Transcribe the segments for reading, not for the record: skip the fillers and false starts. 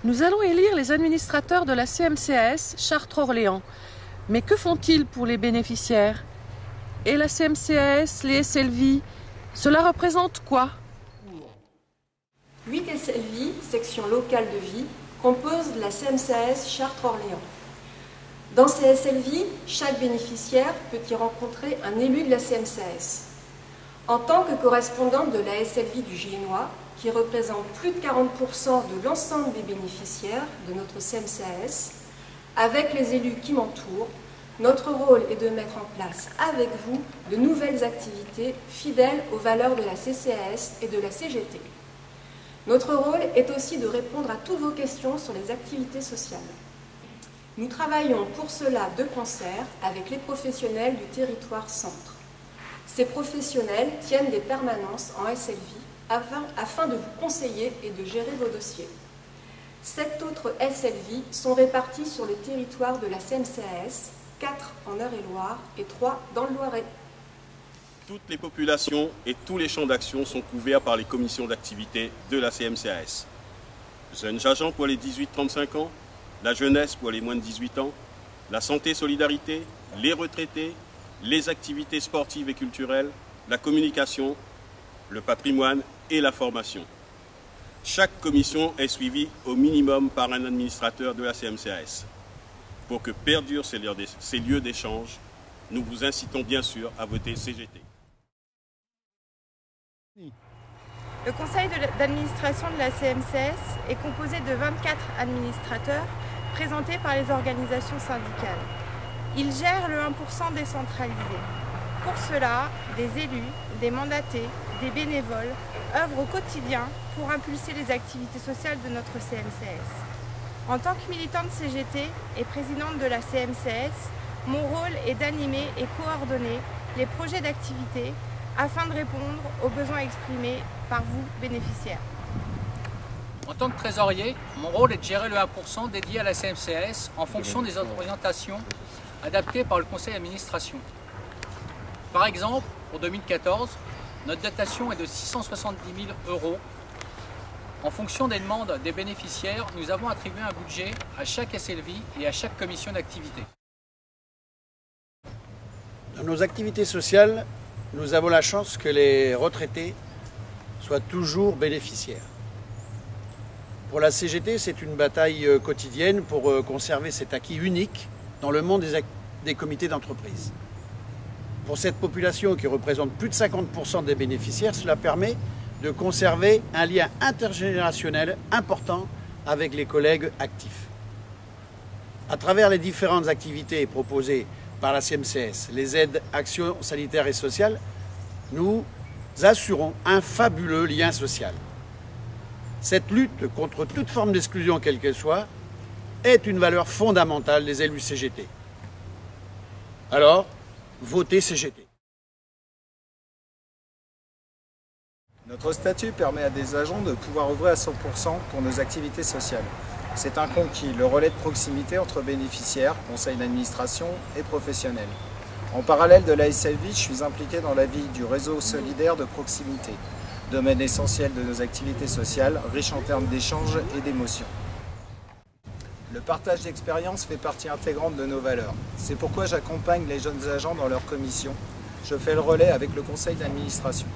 Nous allons élire les administrateurs de la CMCAS Chartres-Orléans. Mais que font-ils pour les bénéficiaires? Et la CMCAS, les SLV, cela représente quoi? 8 SLV, section locale de vie, composent la CMCAS Chartres-Orléans. Dans ces SLV, chaque bénéficiaire peut y rencontrer un élu de la CMCAS. En tant que correspondante de la SLV du Génois, qui représente plus de 40% de l'ensemble des bénéficiaires de notre CMCAS, avec les élus qui m'entourent, notre rôle est de mettre en place avec vous de nouvelles activités fidèles aux valeurs de la CCAS et de la CGT. Notre rôle est aussi de répondre à toutes vos questions sur les activités sociales. Nous travaillons pour cela de concert avec les professionnels du territoire centre. Ces professionnels tiennent des permanences en SLV afin de vous conseiller et de gérer vos dossiers. 7 autres SLV sont répartis sur le territoire de la CMCAS, 4 en Eure-et-Loir et 3 dans le Loiret. Toutes les populations et tous les champs d'action sont couverts par les commissions d'activité de la CMCAS. Jeunes agents pour les 18-35 ans, la jeunesse pour les moins de 18 ans, la santé-solidarité, les retraités, les activités sportives et culturelles, la communication, le patrimoine et la formation. Chaque commission est suivie au minimum par un administrateur de la CMCAS. Pour que perdurent ces lieux d'échange, nous vous incitons bien sûr à voter CGT. Le conseil d'administration de la CMCAS est composé de 24 administrateurs présentés par les organisations syndicales. Ils gèrent le 1% décentralisé. Pour cela, des élus, des mandatés, des bénévoles œuvrent au quotidien pour impulser les activités sociales de notre CMCAS. En tant que militante CGT et présidente de la CMCAS, mon rôle est d'animer et coordonner les projets d'activité afin de répondre aux besoins exprimés par vous, bénéficiaires. En tant que trésorier, mon rôle est de gérer le 1% dédié à la CMCAS en fonction des orientations adaptées par le conseil d'administration. Par exemple, pour 2014, notre dotation est de 670 000 €. En fonction des demandes des bénéficiaires, nous avons attribué un budget à chaque SLV et à chaque commission d'activité. Dans nos activités sociales, nous avons la chance que les retraités soient toujours bénéficiaires. Pour la CGT, c'est une bataille quotidienne pour conserver cet acquis unique dans le monde des comités d'entreprise. Pour cette population qui représente plus de 50% des bénéficiaires, cela permet de conserver un lien intergénérationnel important avec les collègues actifs. À travers les différentes activités proposées par la CMCAS, les aides, actions sanitaires et sociales, nous assurons un fabuleux lien social. Cette lutte contre toute forme d'exclusion, quelle qu'elle soit, est une valeur fondamentale des élus CGT. Alors, votez CGT. Notre statut permet à des agents de pouvoir œuvrer à 100% pour nos activités sociales. C'est un conquis, le relais de proximité entre bénéficiaires, conseil d'administration et professionnels. En parallèle de la SLV, je suis impliqué dans la vie du réseau solidaire de proximité, domaine essentiel de nos activités sociales, riche en termes d'échanges et d'émotions. Le partage d'expérience fait partie intégrante de nos valeurs. C'est pourquoi j'accompagne les jeunes agents dans leurs commissions. Je fais le relais avec le conseil d'administration.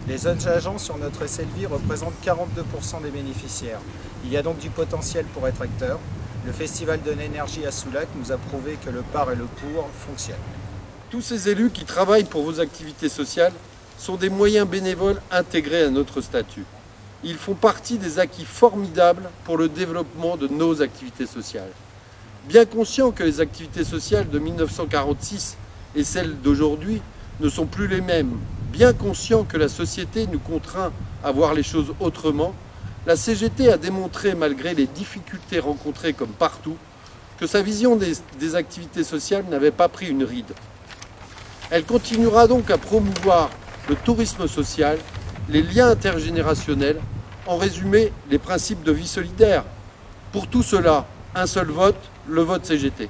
Les jeunes agents sur notre SLV représentent 42% des bénéficiaires. Il y a donc du potentiel pour être acteur. Le Festival de l'énergie à Soulac nous a prouvé que le par et le pour fonctionnent. Tous ces élus qui travaillent pour vos activités sociales sont des moyens bénévoles intégrés à notre statut. Ils font partie des acquis formidables pour le développement de nos activités sociales. Bien conscients que les activités sociales de 1946 et celles d'aujourd'hui ne sont plus les mêmes, bien conscients que la société nous contraint à voir les choses autrement, la CGT a démontré, malgré les difficultés rencontrées comme partout, que sa vision des activités sociales n'avait pas pris une ride. Elle continuera donc à promouvoir le tourisme social, les liens intergénérationnels, en résumé, les principes de vie solidaire. Pour tout cela, un seul vote, le vote CGT.